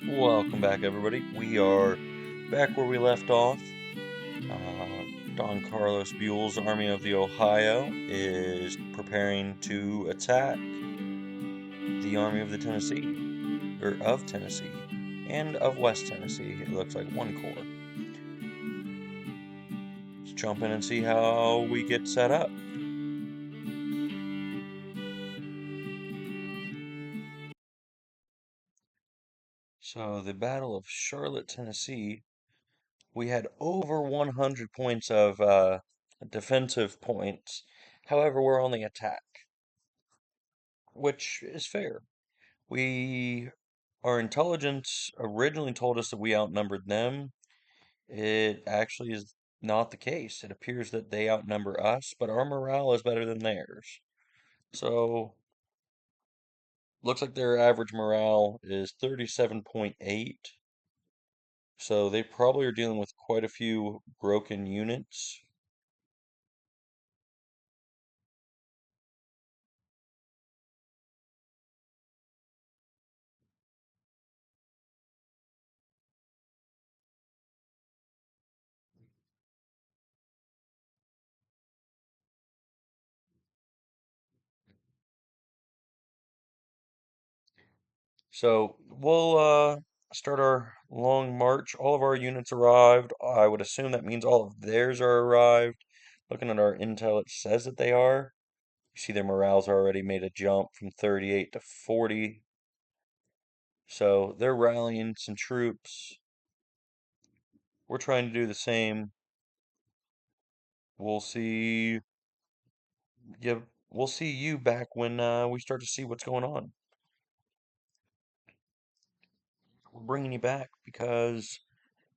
Welcome back, everybody. We are back where we left off. Don Carlos Buell's Army of the Ohio is preparing to attack the Army of the Tennessee, or of Tennessee, and of West Tennessee. It looks like one corps. Let's jump in and see how we get set up. So, the Battle of Charlotte, Tennessee, we had over 100 points of defensive points. However, we're on the attack, which is fair. Our intelligence originally told us that we outnumbered them. It actually is not the case. It appears that they outnumber us, but our morale is better than theirs. So, looks like their average morale is 37.8. So, they probably are dealing with quite a few broken units. So, we'll start our long march. All of our units arrived. I would assume that means all of theirs are arrived. Looking at our intel, it says that they are. You see their morale's already made a jump from 38 to 40. So they're rallying some troops. We're trying to do the same. We'll see. Yeah, we'll see you back when we start to see what's going on. We're bringing you back because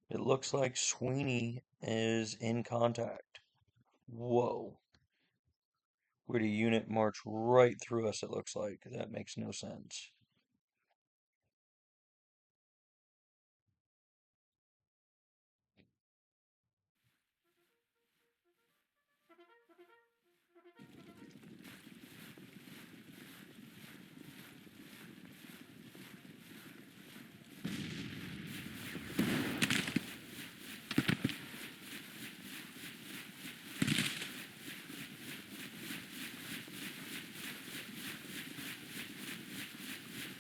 it looks like Sweeney is in contact. Whoa. We had a unit march right through us, it looks like. That makes no sense.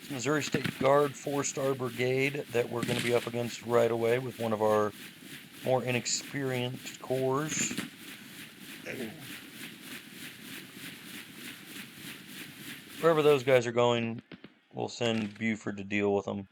It's Missouri State Guard 4-star brigade that we're going to be up against right away with one of our more inexperienced corps. Wherever those guys are going, we'll send Buford to deal with them.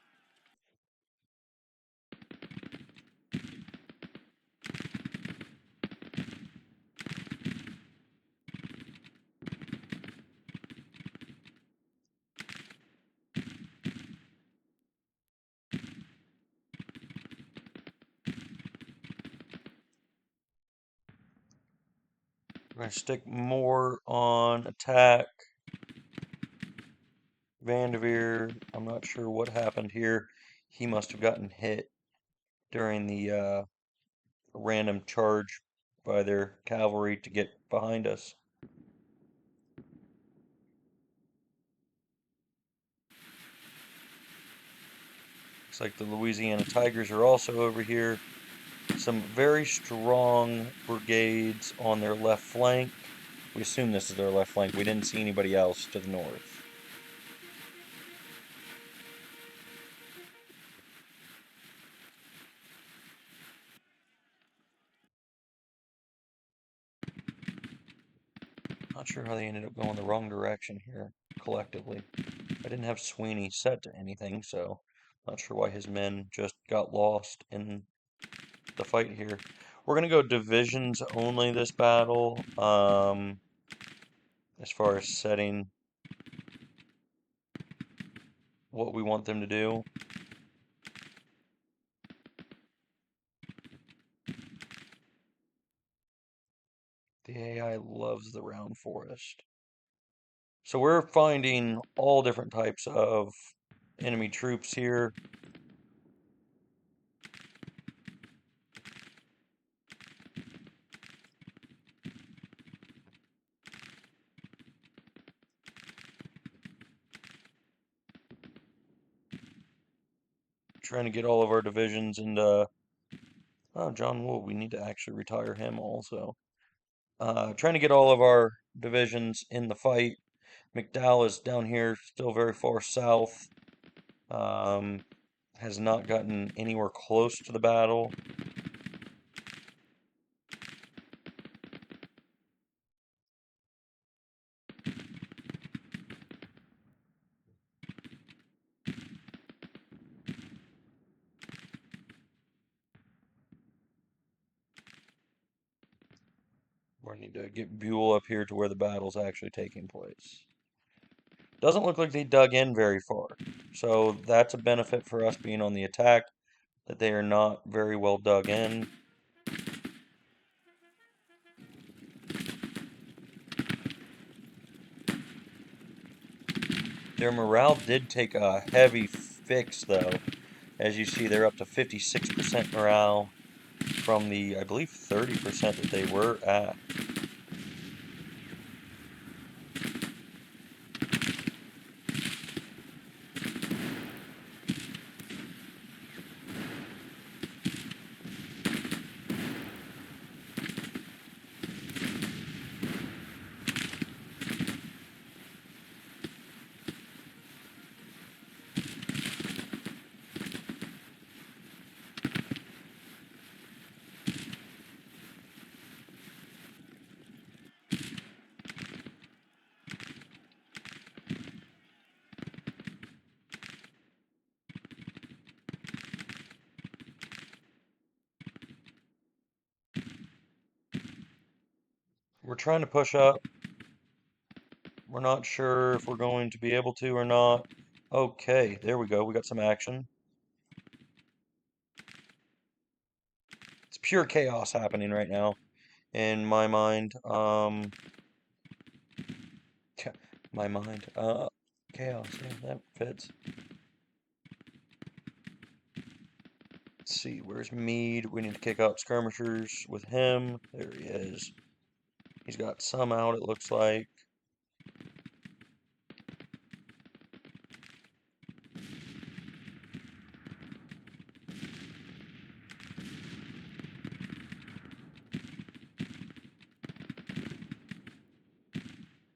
We're going to stick more on attack. Vanderveer, I'm not sure what happened here. He must have gotten hit during the random charge by their cavalry to get behind us. Looks like the Louisiana Tigers are also over here. Some very strong brigades on their left flank. We assume this is their left flank. We didn't see anybody else to the north. Not sure how they ended up going the wrong direction here, collectively. I didn't have Sweeney set to anything, so not sure why his men just got lost in the fight here. We're going to go divisions only this battle, as far as setting what we want them to do. The AI loves the round forest. So we're finding all different types of enemy troops here. trying to get all of our divisions into. Oh, John Wool, we need to actually retire him also. Trying to get all of our divisions in the fight. McDowell is down here, still very far south. Um, has not gotten anywhere close to the battle. We need to get Buell up here to where the battle's actually taking place. Doesn't look like they dug in very far. So that's a benefit for us being on the attack, that they are not very well dug in. Their morale did take a heavy fix, though. As you see, they're up to 56% morale from the, I believe, 30% that they were at. We're trying to push up. We're not sure if we're going to be able to or not. Okay, there we go. We got some action. It's pure chaos happening right now, in my mind. My mind. Chaos. Yeah, that fits. Let's see. Where's Meade? We need to kick out skirmishers with him. There he is. He's got some out, it looks like.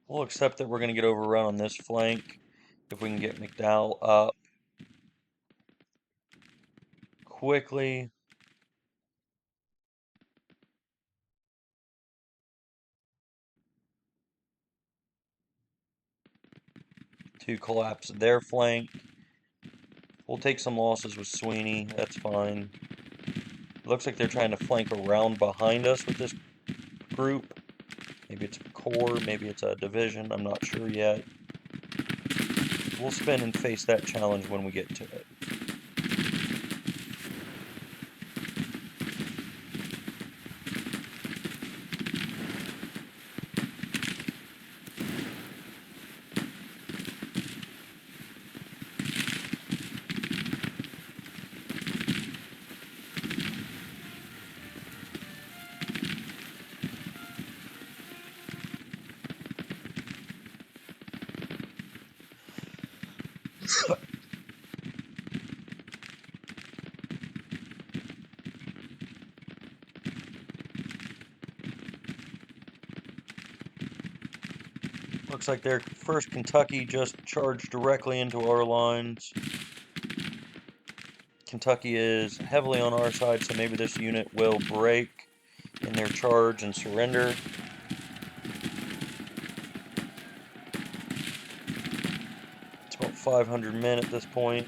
We'll accept that we're going to get overrun on this flank if we can get McDowell up quickly. To collapse their flank. We'll take some losses with Sweeney. That's fine. It looks like they're trying to flank around behind us with this group. Maybe it's a corps, maybe it's a division. I'm not sure yet. We'll spin and face that challenge when we get to it. Looks like their 1st Kentucky just charged directly into our lines. Kentucky is heavily on our side, so maybe this unit will break in their charge and surrender. It's about 500 men at this point.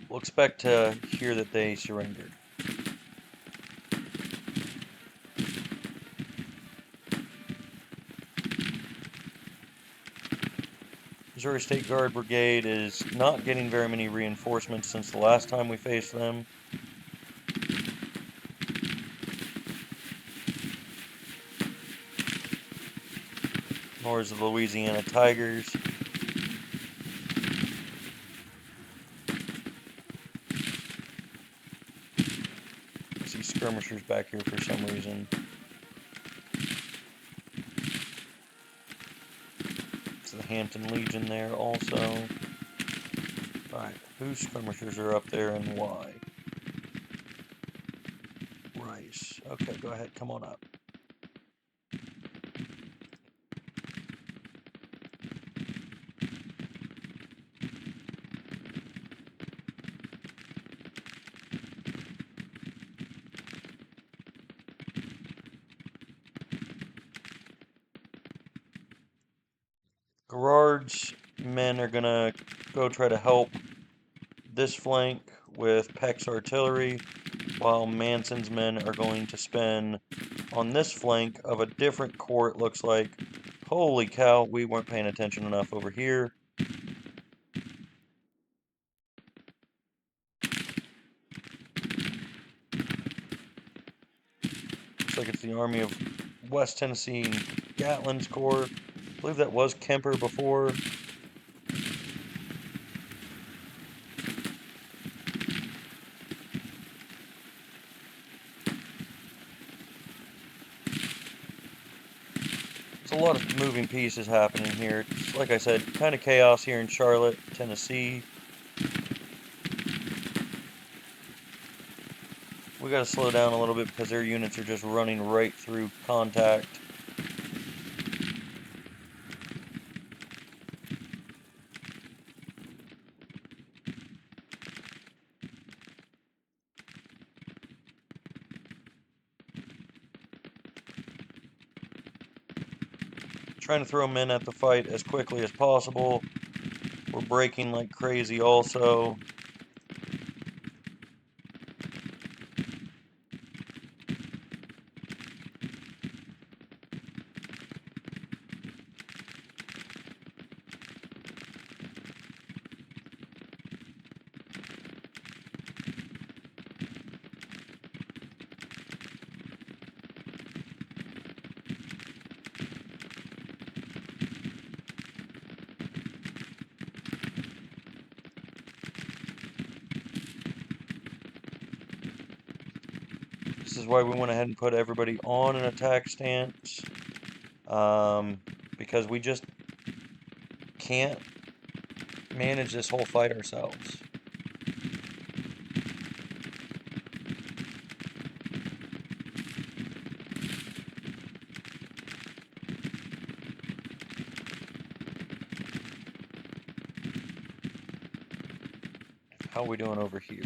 We'll expect to hear that they surrendered. Missouri State Guard Brigade is not getting very many reinforcements since the last time we faced them. Nor is the Louisiana Tigers. See skirmishers back here for some reason. It's the Hampton Legion there also. Alright, whose skirmishers are up there and why? Rice. Okay, go ahead, come on up. Gerard's men are gonna go try to help this flank with Peck's artillery, while Manson's men are going to spin on this flank of a different corps, it looks like. Holy cow, we weren't paying attention enough over here. Looks like it's the Army of West Tennessee and Gatlin's corps. I believe that was Kemper before. There's a lot of moving pieces happening here. It's, like I said, kind of chaos here in Charlotte, Tennessee. We gotta slow down a little bit because their units are just running right through contact. Trying to throw men at the fight as quickly as possible. We're breaking like crazy also. This is why we went ahead and put everybody on an attack stance. Because we just can't manage this whole fight ourselves. How are we doing over here?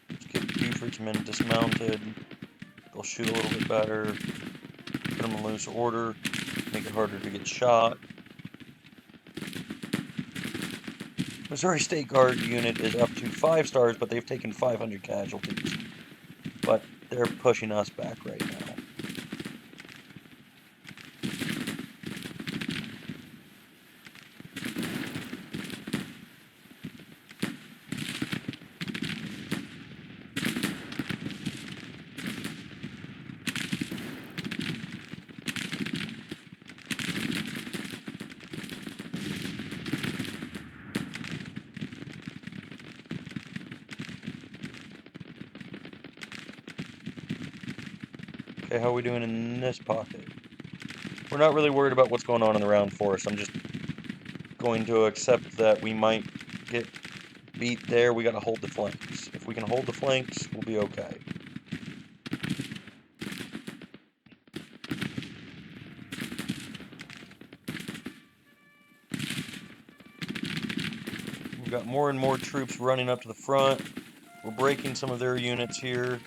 Let's get Buford's men dismounted. They'll shoot a little bit better. Put them in loose order. Make it harder to get shot. Missouri State Guard unit is up to 5 stars, but they've taken 500 casualties. But they're pushing us back right now. Okay, how are we doing in this pocket? We're not really worried about what's going on in the round forest. I'm just going to accept that we might get beat there. We got to hold the flanks. If we can hold the flanks, we'll be okay. We've got more and more troops running up to the front. We're breaking some of their units here.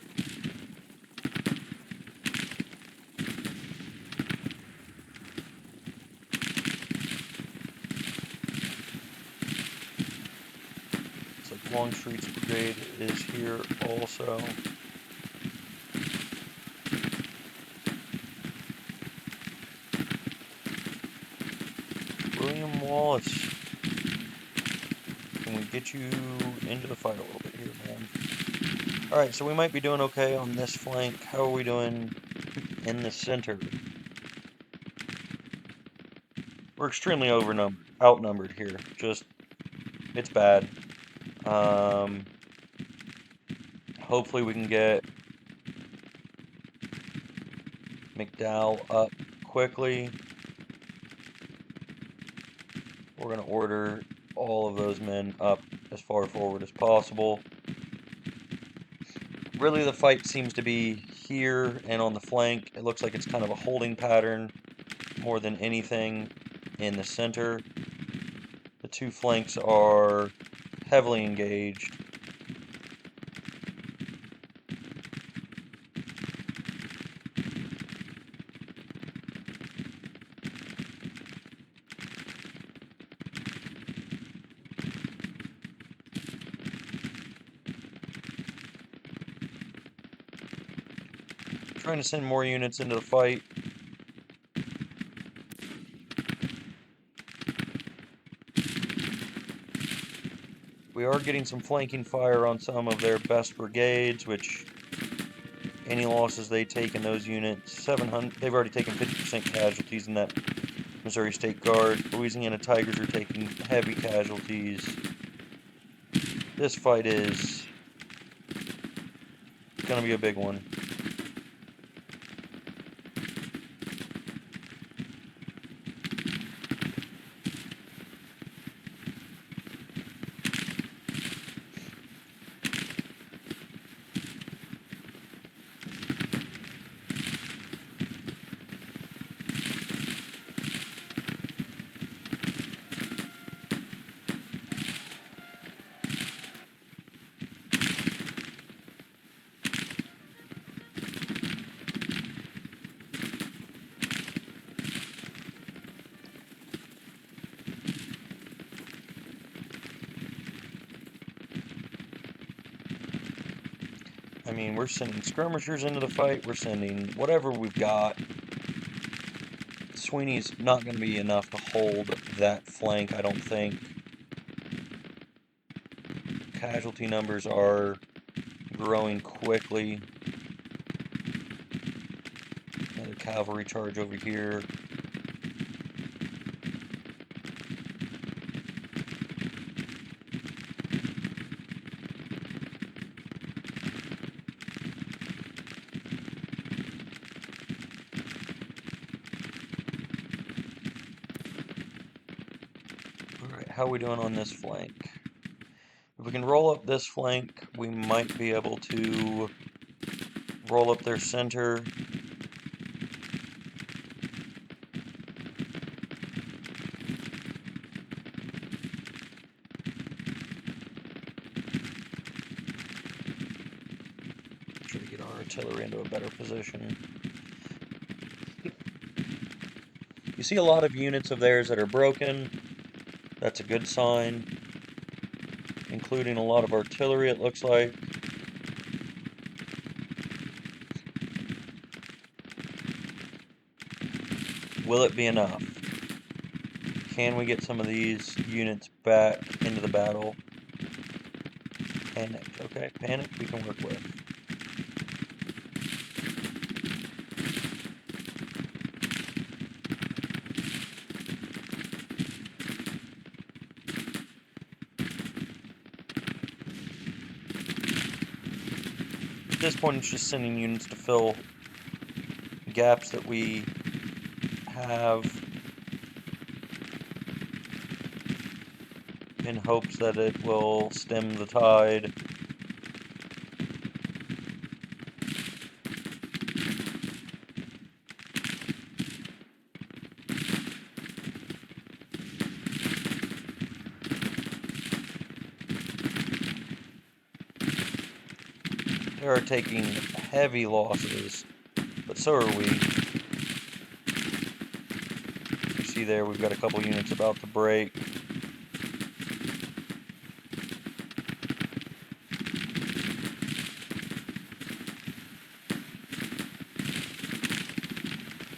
Longstreet's brigade is here also. William Wallace, can we get you into the fight a little bit here, man? Alright, so we might be doing okay on this flank. How are we doing in the center? We're extremely outnumbered here. Just It's bad. Hopefully we can get McDowell up quickly. We're going to order all of those men up as far forward as possible. Really, the fight seems to be here and on the flank. It looks like it's kind of a holding pattern more than anything in the center. The two flanks are heavily engaged. Trying to send more units into the fight. We are getting some flanking fire on some of their best brigades, which any losses they take in those units, 700, they've already taken 50% casualties in that Missouri State Guard. Louisiana Tigers are taking heavy casualties. This fight is going to be a big one. I mean, we're sending skirmishers into the fight. We're sending whatever we've got. Sweeney's not going to be enough to hold that flank, I don't think. Casualty numbers are growing quickly. Another cavalry charge over here. Alright, how are we doing on this flank? If we can roll up this flank, we might be able to roll up their center. Try to get our artillery into a better position. You see a lot of units of theirs that are broken. That's a good sign. Including a lot of artillery, it looks like. Will it be enough? Can we get some of these units back into the battle? Panic. Okay, panic we can work with. At this point, it's just sending units to fill gaps that we have in hopes that it will stem the tide. They are taking heavy losses, but so are we. You see there, we've got a couple units about to break.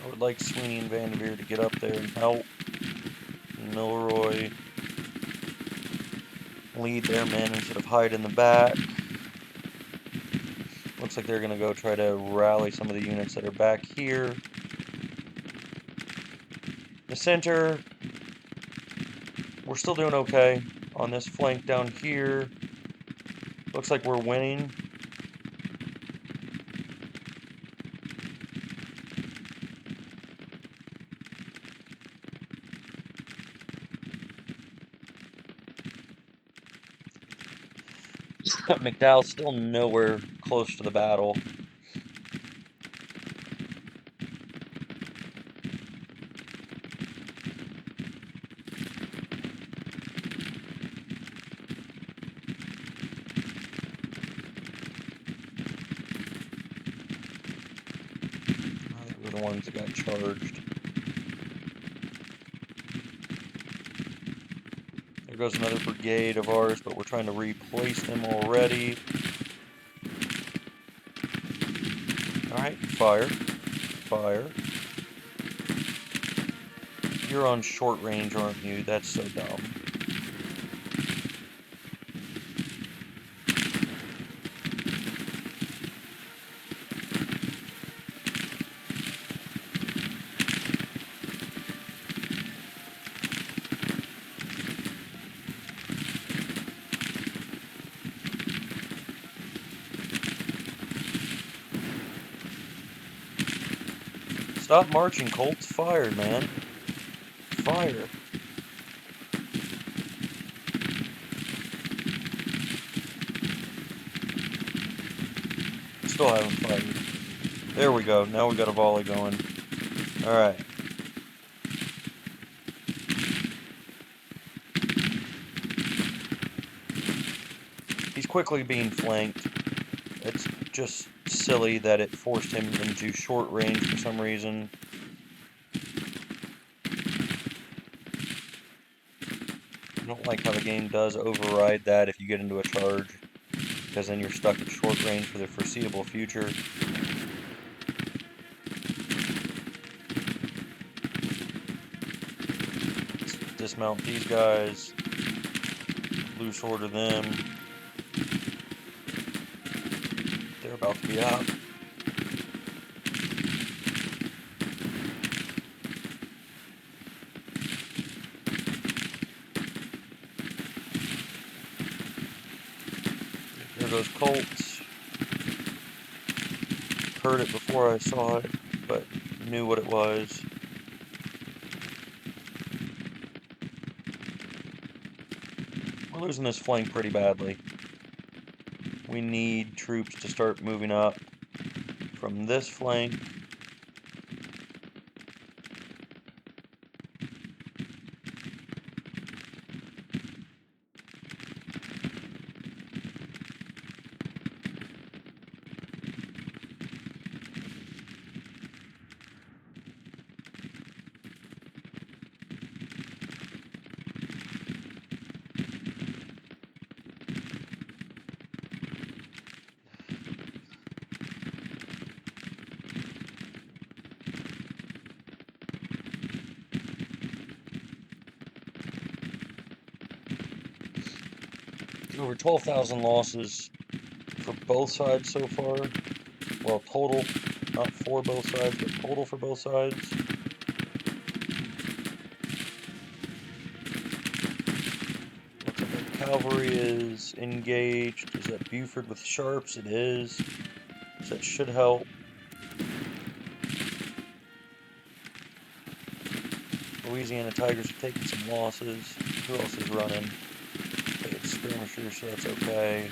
I would like Sweeney and Vanderveer to get up there and help. Milroy lead their men instead of hide in the back. Looks like they're going to go try to rally some of the units that are back here. The center, we're still doing okay. on this flank down here. Looks like we're winning. McDowell's still nowhere close to the battle. They were the ones that got charged. There goes another brigade of ours, but we're trying to replace them already. Alright, fire. Fire. You're on short range, aren't you? That's so dumb. Stop marching, Colts. Fire, man. Fire. Still haven't fired. There we go. Now we got a volley going. Alright. He's quickly being flanked. It's just silly that it forced him into short range for some reason. I don't like how the game does override that if you get into a charge, because then you're stuck at short range for the foreseeable future. Let's dismount these guys, loose order them. They're about to be out. There goes Colts. Heard it before I saw it, but knew what it was. We're losing this flank pretty badly. We need troops to start moving up from this flank. Over 12,000 losses for both sides so far. Well, total, not for both sides, but total for both sides. Looks like our cavalry is engaged. Is that Buford with sharps? It is. So that should help. Louisiana Tigers are taking some losses. Who else is running? Okay, it's skirmishers, so that's okay.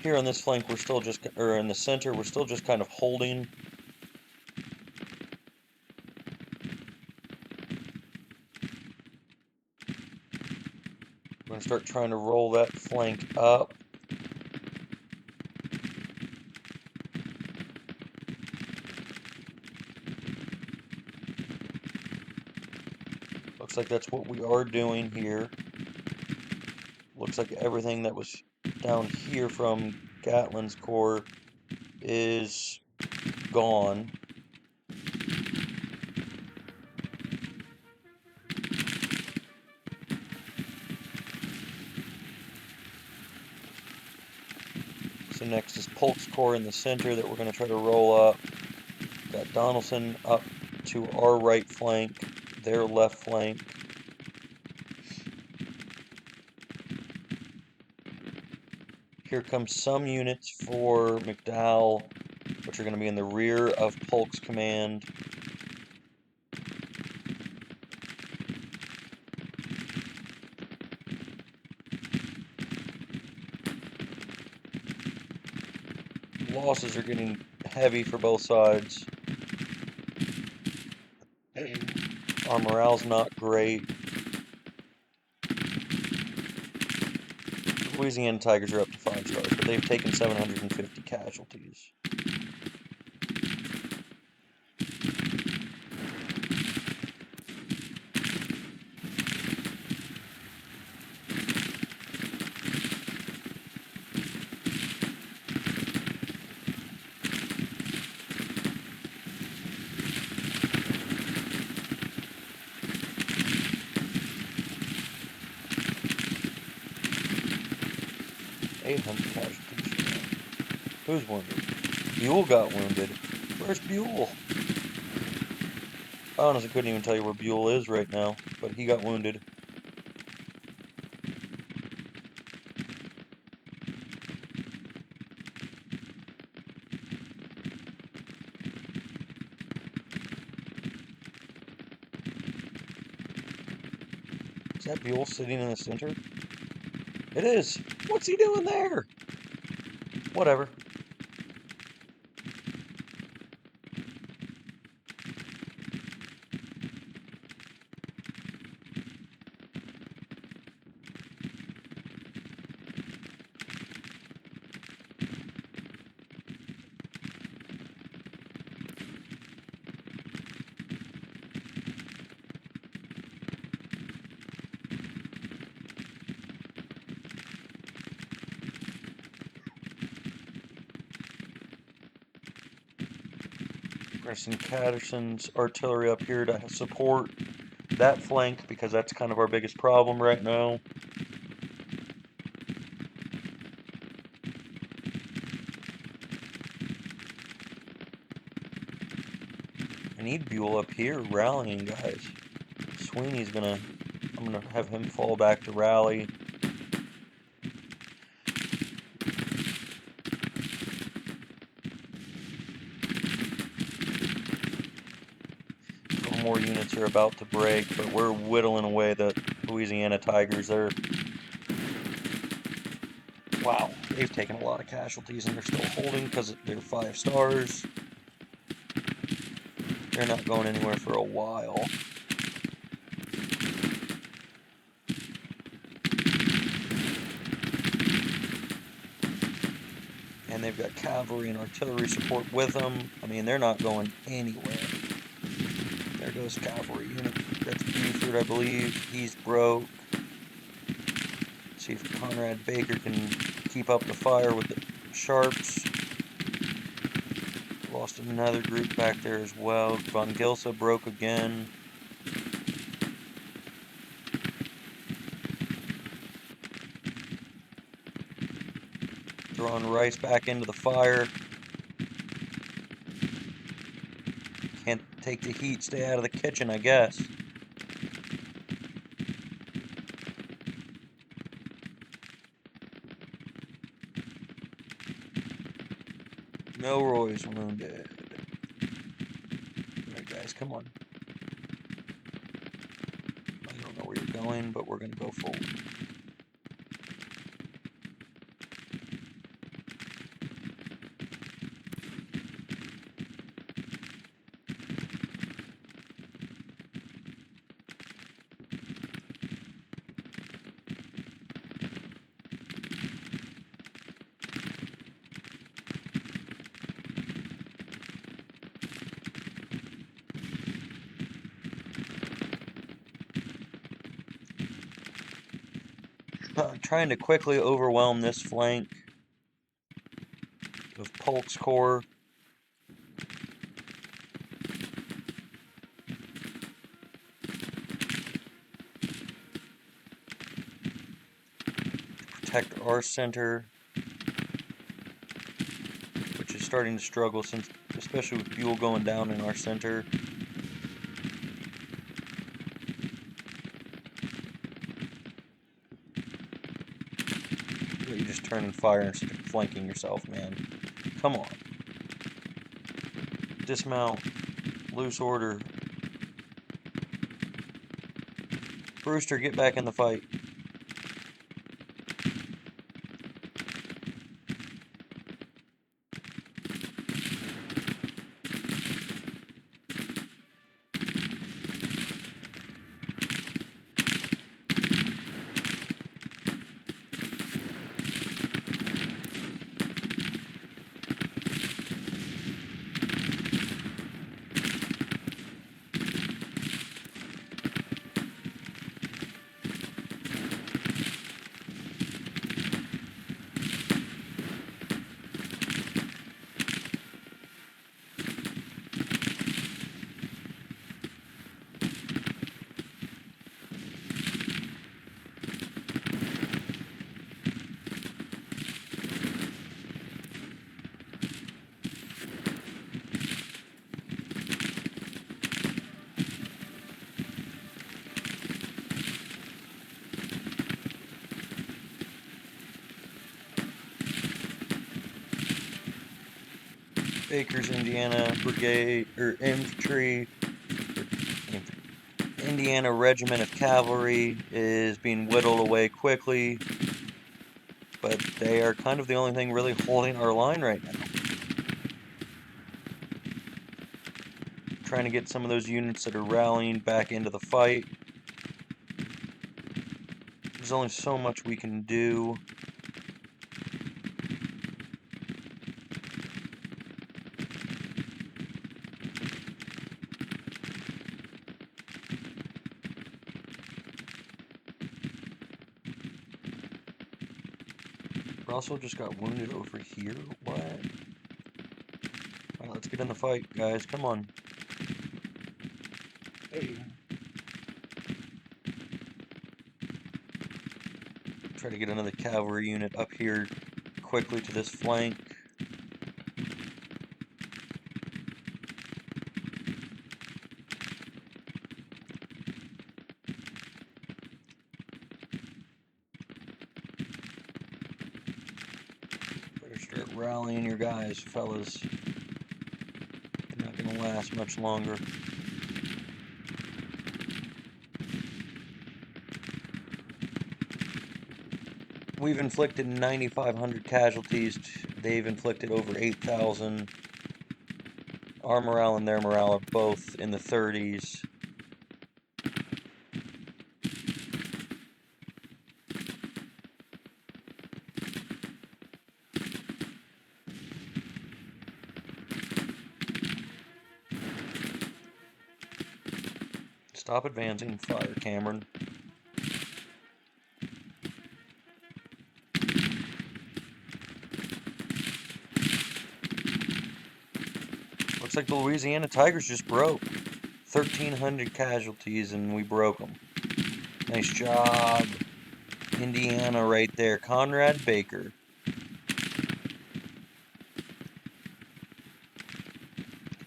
Here on this flank, we're still just, or in the center, we're still just kind of holding. We're going to start trying to roll that flank up. Looks like that's what we are doing here. Looks like everything that was down here from Gatlin's corps is gone. So next is Polk's Corps in the center that we're going to try to roll up. Got Donaldson up to our right flank, their left flank. Here comes some units for McDowell, which are going to be in the rear of Polk's command. Losses are getting heavy for both sides. Our morale's not great. Louisiana Tigers are up to 5 stars, but they've taken 750 casualties. Casualties. Who's wounded? Buell got wounded. Where's Buell? I honestly couldn't even tell you where Buell is right now, but he got wounded. Is that Buell sitting in the center? It is. What's he doing there? Whatever. Preston Catterson's artillery up here to support that flank because that's kind of our biggest problem right now. I need Buell up here rallying, guys. I'm gonna have him fall back to rally. More units are about to break, but we're whittling away the Louisiana Tigers. Wow, they've taken a lot of casualties and they're still holding because they're 5 stars. They're not going anywhere for a while. And they've got cavalry and artillery support with them. I mean, they're not going anywhere. There goes cavalry unit. That's Buford, I believe. He's broke. See if Conrad Baker can keep up the fire with the Sharps. Lost another group back there as well. Von Gilsa broke again. Throwing Rice back into the fire. Can't take the heat, stay out of the kitchen, I guess. Milroy's wounded. Alright guys, come on. I don't know where you're going, but we're gonna go forward. Trying to quickly overwhelm this flank of Polk's Corps. Protect our center. starting to struggle, since, especially with fuel going down in our center. You just turn and fire instead of flanking yourself, man. Come on. Dismount. Loose order. Brewster, get back in the fight. Baker's Indiana Brigade, or Infantry, Indiana Regiment of Cavalry is being whittled away quickly, but they are kind of the only thing really holding our line right now. Trying to get some of those units that are rallying back into the fight. There's only so much we can do. Russell just got wounded over here. What? Alright, let's get in the fight, guys. Come on. Hey. Try to get another cavalry unit up here quickly to this flank. Better start rallying your guys, fellas. They're not gonna last much longer. We've inflicted 9,500 casualties. They've inflicted over 8,000. Our morale and their morale are both in the 30s. Stop advancing. Fire, Cameron. Looks like the Louisiana Tigers just broke. 1,300 casualties and we broke them. Nice job. Indiana right there. Conrad Baker.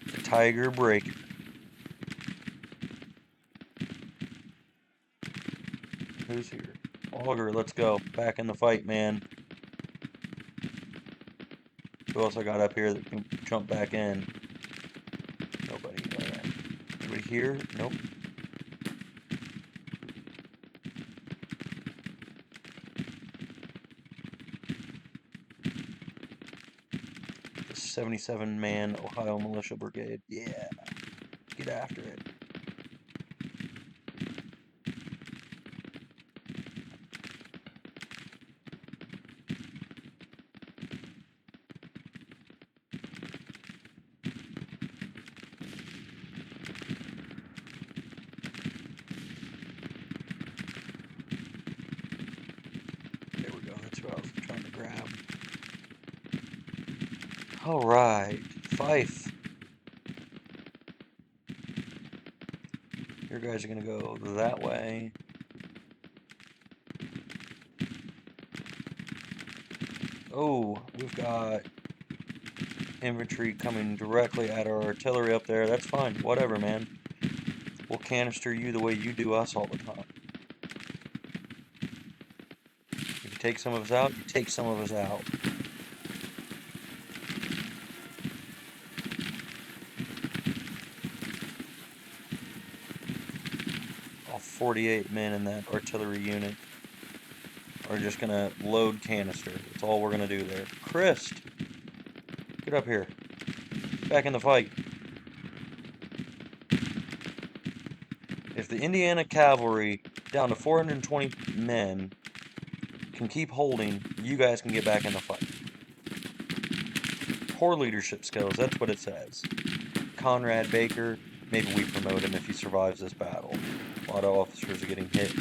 The Tiger Breaker. Who's here? Auger, let's go. Back in the fight, man. Who else I got up here that can jump back in? Nobody. Alright. Anybody here? Nope. The 77-man Ohio Militia Brigade. Yeah. Get after it. Alright, Fife. Your guys are gonna go that way. Oh, we've got infantry coming directly at our artillery up there. That's fine. Whatever, man. We'll canister you the way you do us all the time. If you take some of us out, you take some of us out. All 48 men in that artillery unit are just gonna load canister. That's all we're gonna do there. Christ! Get up here. Back in the fight. If the Indiana cavalry, down to 420 men, can keep holding, you guys can get back in the fight. Poor leadership skills, that's what it says. Conrad Baker, maybe we promote him if he survives this battle. A lot of officers are getting hit.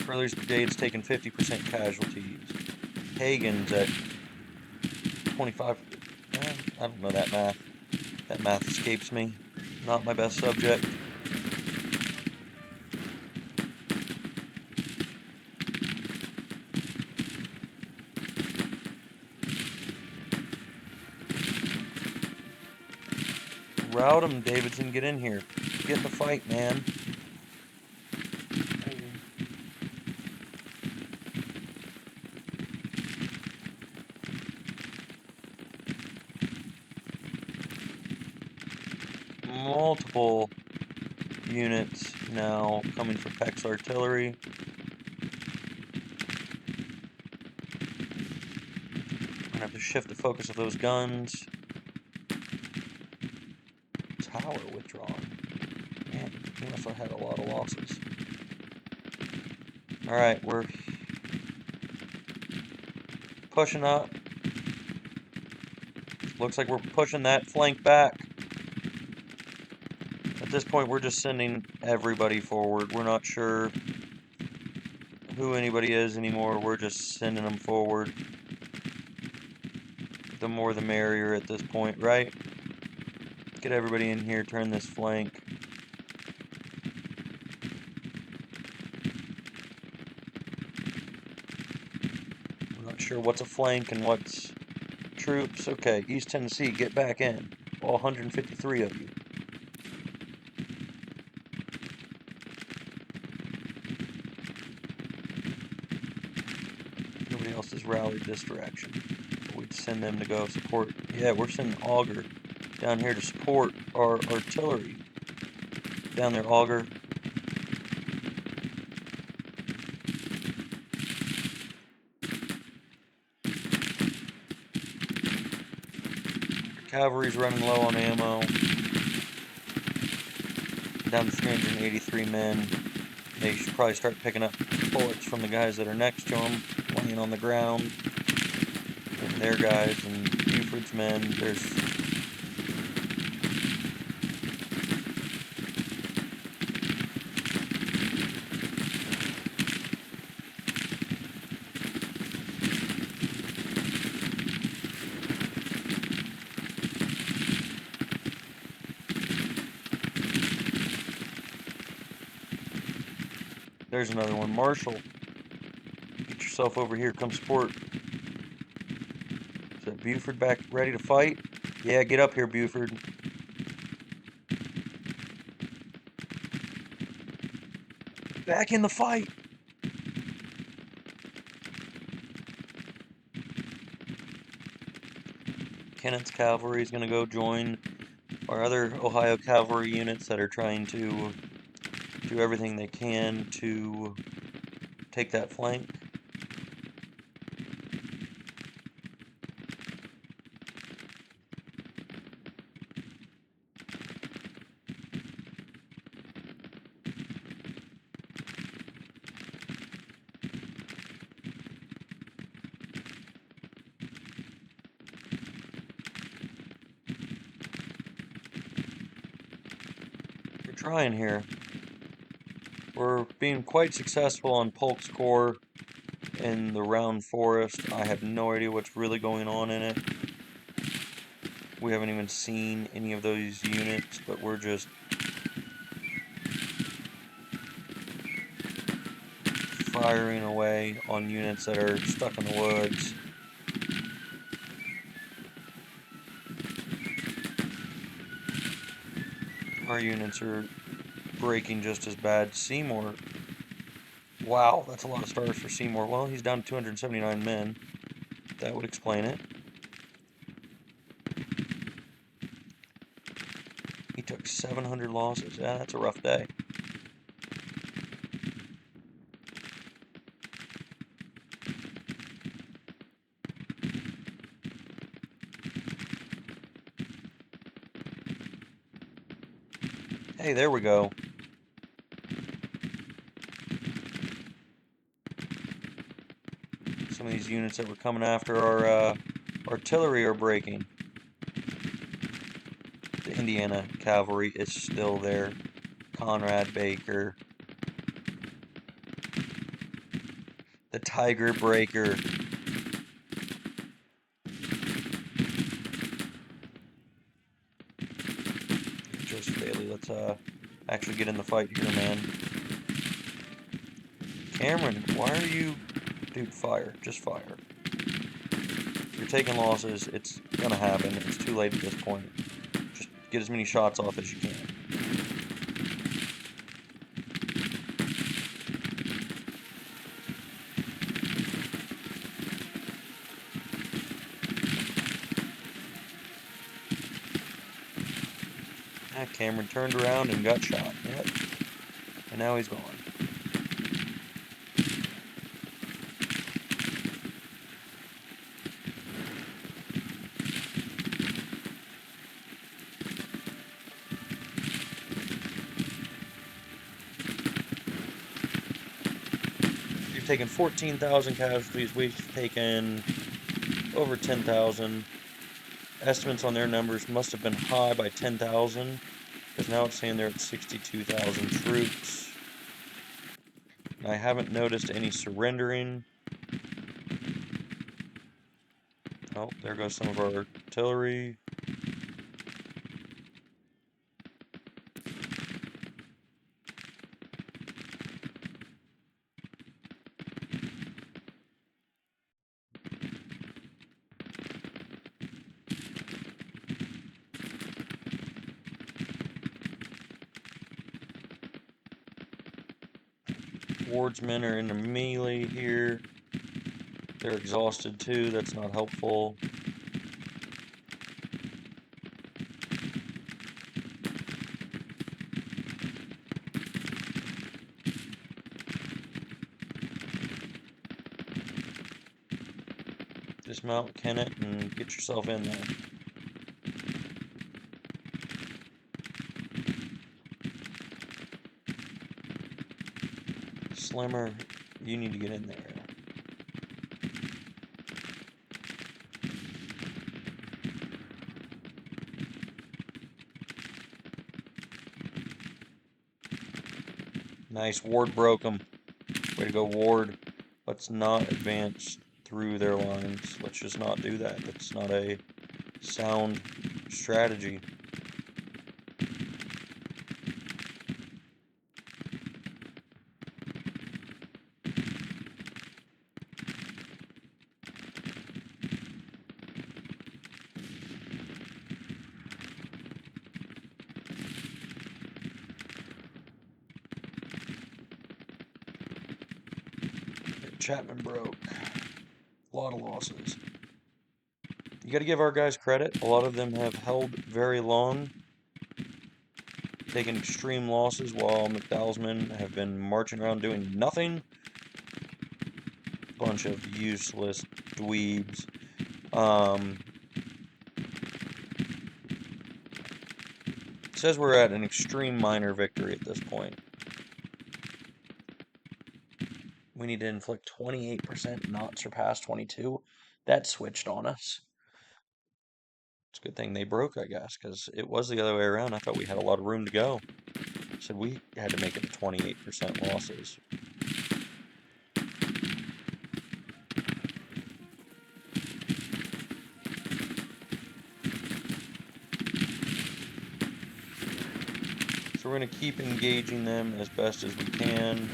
Curler's brigade's taken 50% casualties. Hagen's at 25. I don't know that math. That math escapes me. Not my best subject. Rout him, Davidson. Get in here. Get in the fight, man. Multiple units now coming for Peck's artillery. I'm gonna have to shift the focus of those guns. Tower withdrawn. Man, he must have had a lot of losses. Alright, we're pushing up. Looks like we're pushing that flank back. At this point, we're just sending everybody forward. We're not sure who anybody is anymore. We're just sending them forward. The more the merrier at this point, right? Get everybody in here, turn this flank. We're not sure what's a flank and what's troops. Okay, East Tennessee, get back in. All 153 of you. Nobody else has rallied this direction. We'd send them to go support. Yeah, we're sending Augur down here to support our artillery. Down there, Augur. Cavalry's running low on ammo. Down to 383 men. They should probably start picking up bullets from the guys that are next to them, laying on the ground. And their guys and Buford's men. There's another one. Marshall, get yourself over here. Come support. Is that Buford back ready to fight? Yeah, get up here, Buford. Back in the fight. Kennett's cavalry is going to go join our other Ohio cavalry units that are trying to do everything they can to take that flank. We're trying here. We're being quite successful on Polk's Corps in the Round Forest. I have no idea what's really going on in it. We haven't even seen any of those units, but we're just firing away on units that are stuck in the woods. Our units are breaking just as bad. Seymour. Wow, that's a lot of stars for Seymour. Well, he's down to 279 men. That would explain it. He took 700 losses. Yeah, that's a rough day. Hey, there we go. Some of these units that were coming after our artillery are breaking. The Indiana cavalry is still there. Conrad Baker. The Tiger Breaker. Joseph Bailey, let's actually get in the fight here, man. Cameron, why are you... Dude, fire. Just fire. You're taking losses. It's gonna happen. It's too late at this point. Just get as many shots off as you can. Cameron turned around and got shot. Yep. And now he's gone. We've taken 14,000 casualties. We've taken over 10,000. Estimates on their numbers must have been high by 10,000. Because now it's saying they're at 62,000 troops. And I haven't noticed any surrendering. Oh, there goes some of our artillery. Ward's men are in the melee here. They're exhausted too. That's not helpful. Dismount Kennett and get yourself in there. Slimmer, you need to get in there. Nice, Ward broke him. Way to go, Ward. Let's not advance through their lines. Let's just not do that. That's not a sound strategy. Chapman broke. A lot of losses. You got to give our guys credit. A lot of them have held very long, taken extreme losses, while McDowell's men have been marching around doing nothing. Bunch of useless dweebs. It says we're at an extreme minor victory at this point. We need to inflict 28%, not surpass 22. That switched on us. It's a good thing they broke, I guess, because it was the other way around. I thought we had a lot of room to go. So we had to make it to 28% losses. So we're going to keep engaging them as best as we can.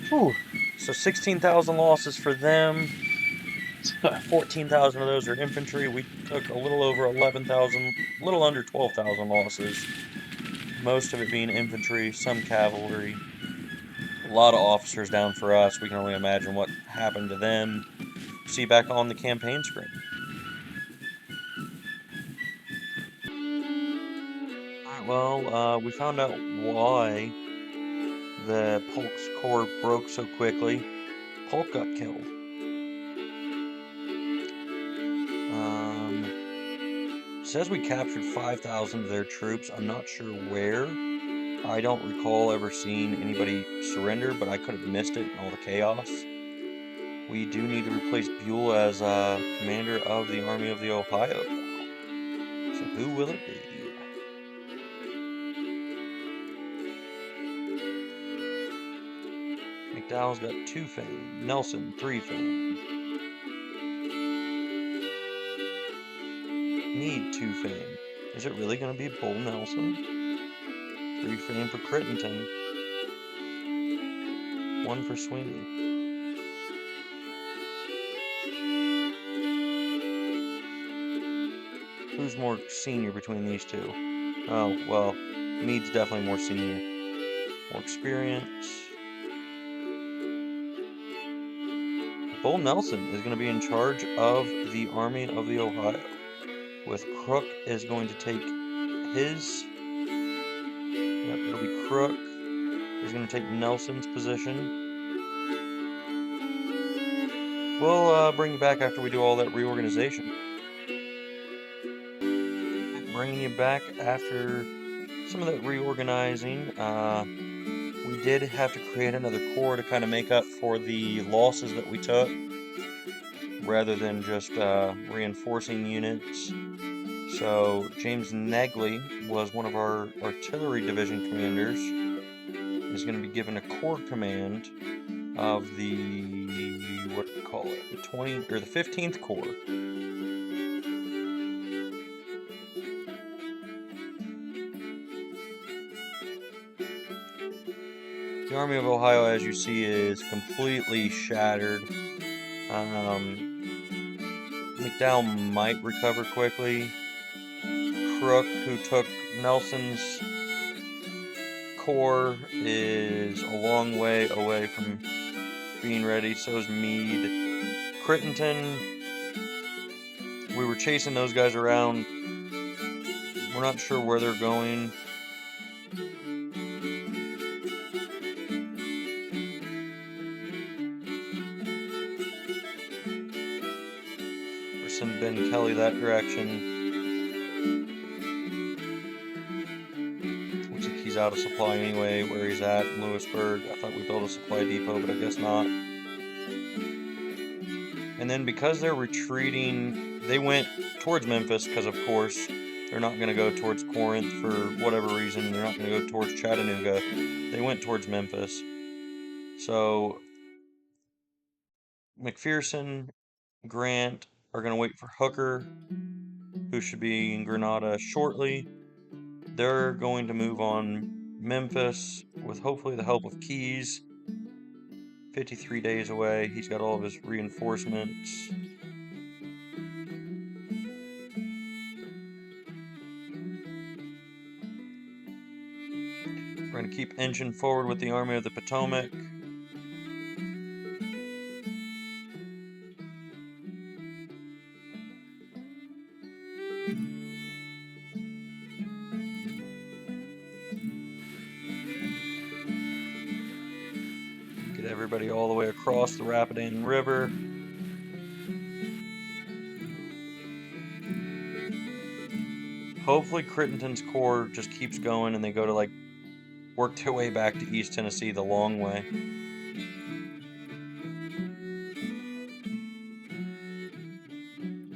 Whew. So 16,000 losses for them. 14,000 of those are infantry. We took a little over 11,000, a little under 12,000 losses. Most of it being infantry, some cavalry. A lot of officers down for us. We can only imagine what happened to them. See back on the campaign screen. Alright, well, we found out why the Polk's corps broke so quickly. Polk got killed. Says we captured 5,000 of their troops. I'm not sure where. I don't recall ever seeing anybody surrender, but I could have missed it in all the chaos. We do need to replace Buell as commander of the Army of the Ohio. So who will it be? McDowell's got 2 fame. Nelson, 3 fame. Meade, 2 fame. Is it really going to be Bull Nelson? 3 fame for Crittenton. 1 for Sweeney. Who's more senior between these two? Oh, well, Meade's definitely more senior. More experience. Bull Nelson is going to be in charge of the Army of the Ohio. With Crook is going to take his... Yep, it'll be Crook. He's going to take Nelson's position. We'll bring you back after we do all that reorganization. Bringing you back after some of that reorganizing. We did have to create another corps to kind of make up for the losses that we took, rather than just reinforcing units. So James Negley was one of our artillery division commanders. Is going to be given a corps command of the, what do we call it, the 20 or the 15th Corps. The Army of Ohio, as you see, is completely shattered. McDowell might recover quickly. Crook, who took Nelson's corps, is a long way away from being ready. So is Meade. Crittenton, we were chasing those guys around. We're not sure where they're going. We'll send Ben Kelly that direction. Looks like he's out of supply anyway, where he's at in Lewisburg. I thought we built a supply depot, but I guess not. And then because they're retreating, they went towards Memphis, because of course they're not going to go towards Corinth for whatever reason. They're not going to go towards Chattanooga. They went towards Memphis. So McPherson, Grant are going to wait for Hooker, who should be in Grenada shortly. They're going to move on Memphis with hopefully the help of Keyes. 53 days away. He's got all of his reinforcements. We're going to keep inching forward with the Army of the Potomac. Get everybody all the way across the Rapidan River. Hopefully Crittenton's corps just keeps going and they go to like work their way back to East Tennessee the long way.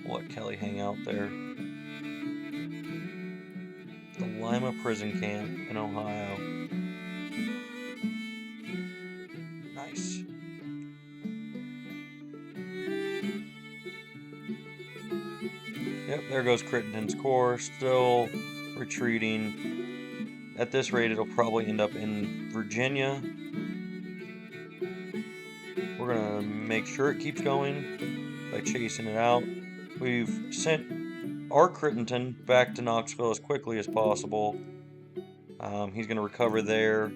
We'll let Kelly hang out there. The Lima prison camp in Ohio. Nice. Yep, there goes Crittenton's corps, still retreating. At this rate, it'll probably end up in Virginia. We're gonna make sure it keeps going by chasing it out. We've sent our Crittenton back to Knoxville as quickly as possible. He's gonna recover there.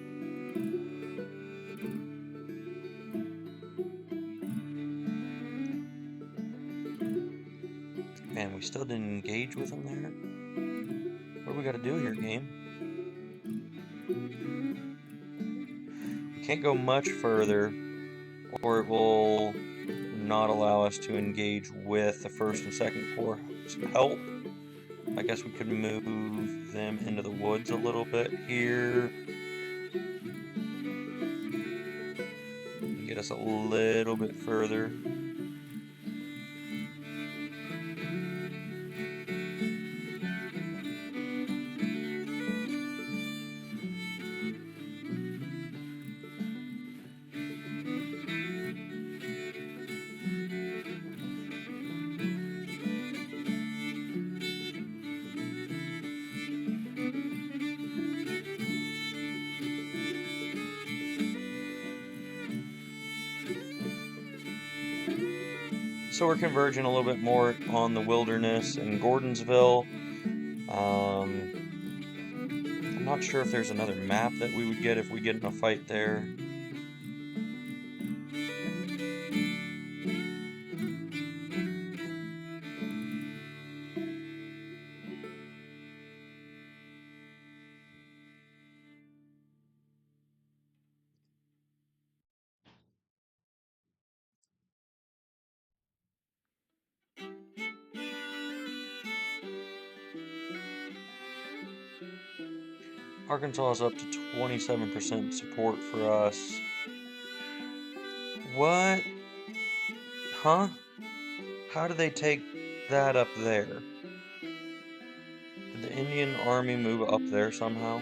Man, we still didn't engage with him there. What do we gotta do here, game? We can't go much further, or it will not allow us to engage with the 1st and 2nd Corps help. I guess we could move them into the woods a little bit here. And get us a little bit further. So we're converging a little bit more on the wilderness in Gordonsville. I'm not sure if there's another map that we would get if we get in a fight there. Arkansas is up to 27% support for us. What? Huh? How did they take that up there? Did the Indian Army move up there somehow?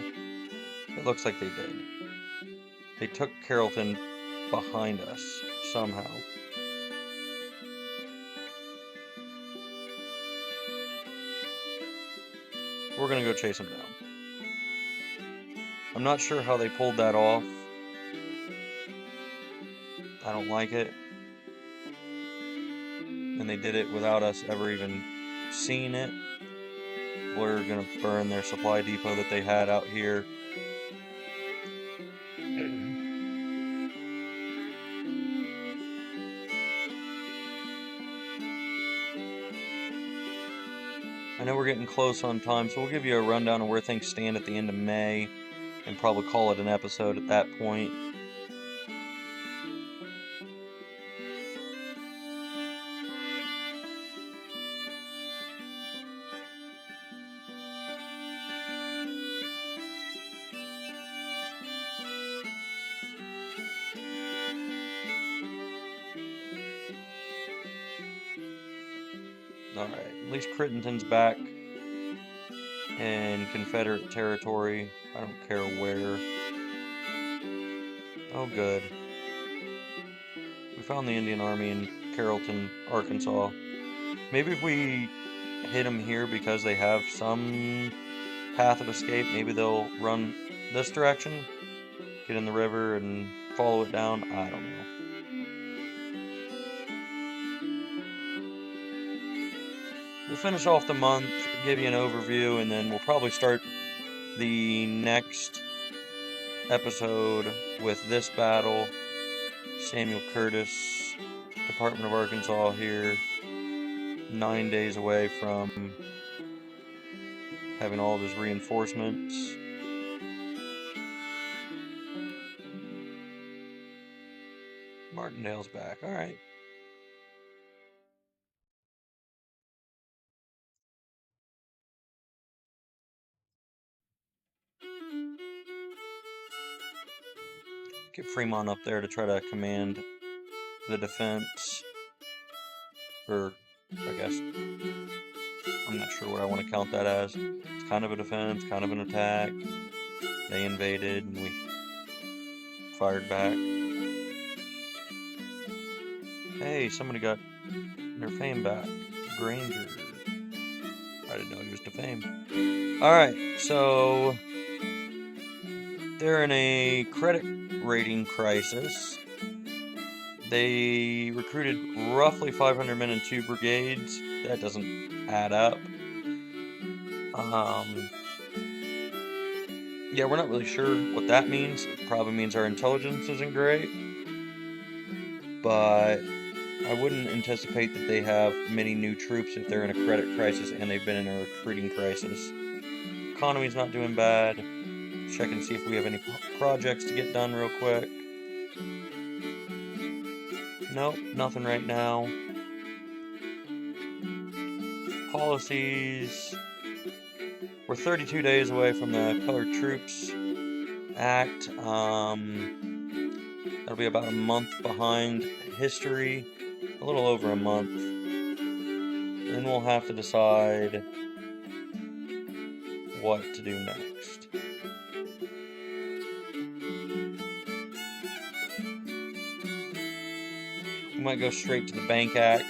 It looks like they did. They took Carrollton behind us somehow. We're gonna go chase them down. I'm not sure how they pulled that off. I don't like it. And they did it without us ever even seeing it. We're gonna burn their supply depot that they had out here. I know we're getting close on time, so we'll give you a rundown of where things stand at the end of May and probably call it an episode at that point. Alright, at least Crittenton's back in Confederate territory. I don't care where. Oh, good. We found the Indian Army in Carrollton, Arkansas. Maybe if we hit them here because they have some path of escape, maybe they'll run this direction, get in the river and follow it down. I don't know. We'll finish off the month, give you an overview, and then we'll probably start the next episode with this battle. Samuel Curtis, Department of Arkansas here, 9 days away from having all of his reinforcements. Martindale's back. All right. Get Fremont up there to try to command the defense. Or, I guess, I'm not sure what I want to count that as. It's kind of a defense, kind of an attack. They invaded and we fired back. Hey, somebody got their fame back. Granger. I didn't know he was defamed. Alright, so they're in a credit rating crisis. They recruited roughly 500 men in 2 brigades. That doesn't add up. Yeah, we're not really sure what that means. It probably means our intelligence isn't great, but I wouldn't anticipate that they have many new troops if they're in a credit crisis and they've been in a recruiting crisis. Economy's not doing bad. Check and see if we have any projects to get done real quick. Nope, nothing right now. Policies. We're 32 days away from the Colored Troops Act. That'll be about a month behind history, a little over a month. Then we'll have to decide what to do next. We might go straight to the Bank Act.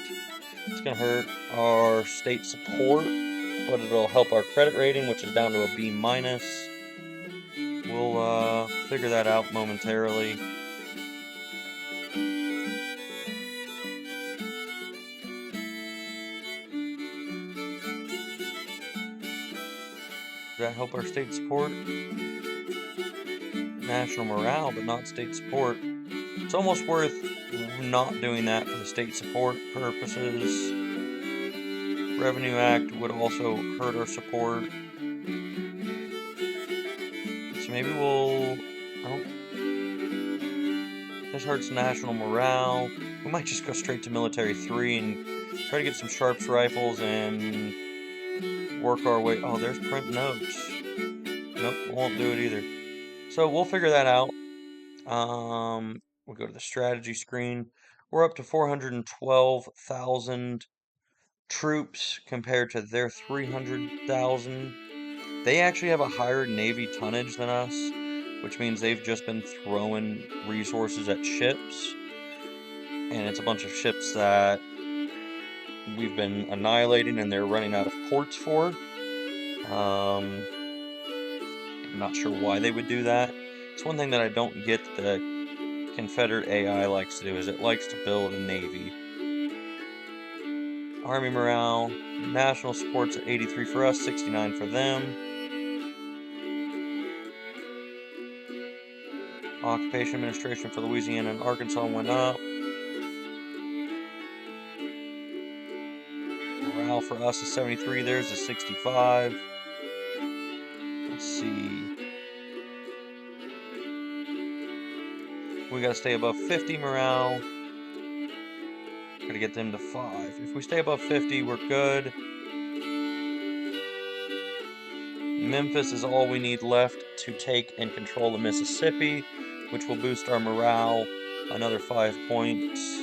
It's going to hurt our state support, but it'll help our credit rating, which is down to a B-. We'll figure that out momentarily. Does that help our state support? National morale, but not state support. It's almost worth not doing that for the state support purposes. Revenue Act would also hurt our support. So maybe this hurts national morale. We might just go straight to military 3 and try to get some Sharps rifles and work our way. Oh, there's print notes. Nope, won't do it either. So we'll figure that out. We'll go to the strategy screen. We're up to 412,000 troops compared to their 300,000. They actually have a higher Navy tonnage than us, which means they've just been throwing resources at ships. And it's a bunch of ships that we've been annihilating and they're running out of ports for. I'm not sure why they would do that. It's one thing that I don't get that the Confederate AI likes to do, is it likes to build a navy. Army morale, national support's at 83 for us, 69 for them. Occupation administration for Louisiana and Arkansas went up. Morale for us is 73, theirs is 65. Let's see. We gotta stay above 50 morale. Gotta get them to 5. If we stay above 50, we're good. Memphis is all we need left to take and control the Mississippi, which will boost our morale another 5 points.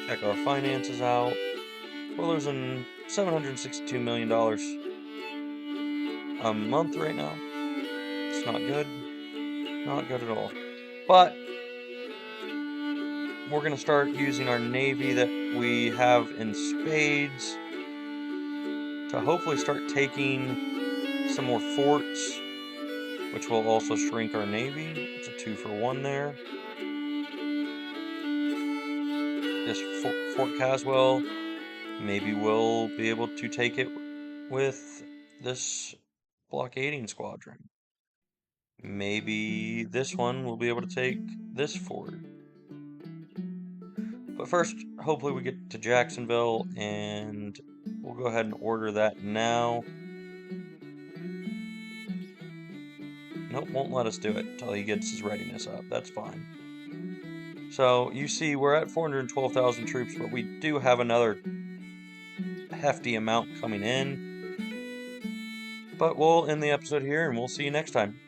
Check our finances out. We're losing $762 million a month right now. It's not good. Not good at all. But we're going to start using our Navy that we have in spades to hopefully start taking some more forts, which will also shrink our Navy. It's a 2 for 1 there. This Fort Caswell, maybe we'll be able to take it with this blockading squadron. Maybe this one will be able to take this fort. But first, hopefully we get to Jacksonville, and we'll go ahead and order that now. Nope, won't let us do it until he gets his readiness up. That's fine. So, you see, we're at 412,000 troops, but we do have another hefty amount coming in. But we'll end the episode here, and we'll see you next time.